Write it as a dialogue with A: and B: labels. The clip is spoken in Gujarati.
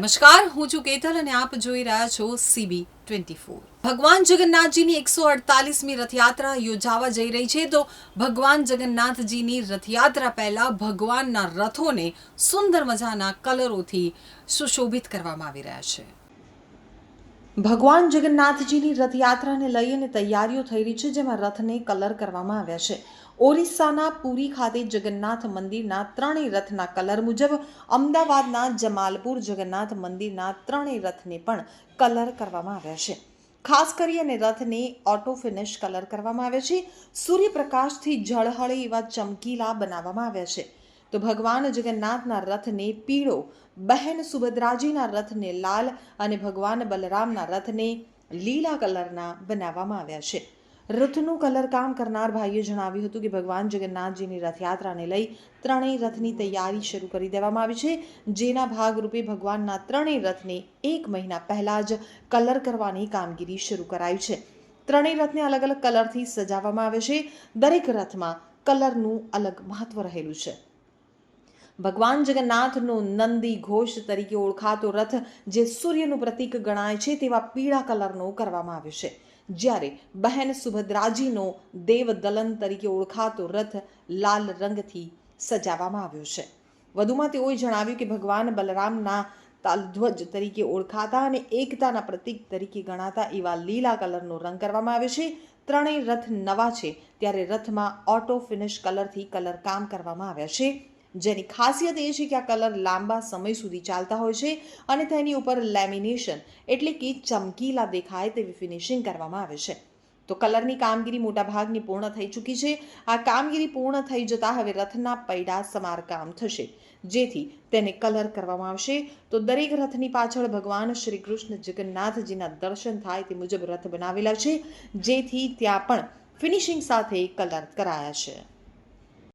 A: નમસ્કાર, હું છું કેતલ અને આપ જોઈ રહ્યા છો CB24। ભગવાન જગન્નાથજીની 148મી રથયાત્રા યોજાવા જઈ રહી છે। તો ભગવાન જગન્નાથજીની રથયાત્રા પહેલા ભગવાનના રથોને સુંદર મજાના કલરોથી સુશોભિત કરવામાં આવી રહ્યા છે। ભગવાન જગન્નાથજીની રથયાત્રાને લઈને તૈયારીઓ થઈ રહી છે, જેમાં રથને કલર કરવામાં આવ્યા છે। ઓરિસ્સાના પુરી ખાતે જગન્નાથ મંદિરના ત્રણેય રથના કલર મુજબ અમદાવાદના જમાલપુર જગન્નાથ મંદિરના ત્રણેય રથને પણ કલર કરવામાં આવ્યા છે। ખાસ કરીને રથને ઓટો ફિનિશ કલર કરવામાં આવ્યા છે। સૂર્યપ્રકાશથી ઝળહળે એવા ચમકીલા બનાવવામાં આવ્યા છે। તો ભગવાન જગન્નાથના રથને પીળો, બહેન સુભદ્રાજીના રથને લાલ અને ભગવાન બલરામના રથને લીલા કલરના બનાવવામાં આવ્યા છે। રથનું કલર કામ કરનાર ભાઈએ જણાવ્યું હતું કે ભગવાન જગન્નાથજીની રથયાત્રાને લઈ ત્રણેય રથની તૈયારી શરૂ કરી દેવામાં આવી છે, જેના ભાગરૂપે ભગવાનના ત્રણેય રથને 1 મહિના પહેલા જ કલર કરવાની કામગીરી શરૂ કરાઈ છે। ત્રણેય રથને અલગ અલગ કલરથી સજાવવામાં આવે છે। દરેક રથમાં કલરનું અલગ મહત્વ રહેલું છે। ભગવાન જગન્નાથનો નંદી ઘોષ તરીકે ઓળખાતો રથ, જે સૂર્યનું પ્રતીક ગણાય છે, તેવા પીળા કલરનો કરવામાં આવ્યો છે, જ્યારે બહેન સુભદ્રાજીનો દેવદલન તરીકે ઓળખાતો રથ લાલ રંગથી સજાવવામાં આવ્યો છે। વધુમાં તેઓએ જણાવ્યું કે ભગવાન બલરામના તાલધ્વજ તરીકે ઓળખાતા અને એકતાના પ્રતીક તરીકે ગણાતા એવા લીલા કલરનો રંગ કરવામાં આવ્યો છે। ત્રણેય રથ નવા છે, ત્યારે રથમાં ઓટો ફિનિશ કલરથી કલર કામ કરવામાં આવ્યા છે, જેની ખાસિયત એ છે કે આ કલર લાંબા સમય સુધી ચાલતા હોય છે અને તેની ઉપર લેમિનેશન એટલે કે ચમકીલા દેખાય તેવી ફિનિશિંગ કરવામાં આવે છે। તો કલરની કામગીરી મોટાભાગની પૂર્ણ થઈ ચૂકી છે। આ કામગીરી પૂર્ણ થઈ જતાં હવે રથના પૈડા સમારકામ થશે, જેથી તેને કલર કરવામાં આવશે। તો દરેક રથની પાછળ ભગવાન શ્રી કૃષ્ણ જગન્નાથજીના દર્શન થાય તે મુજબ રથ બનાવેલા છે, જેથી ત્યાં પણ ફિનિશિંગ સાથે કલર કરાયા છે।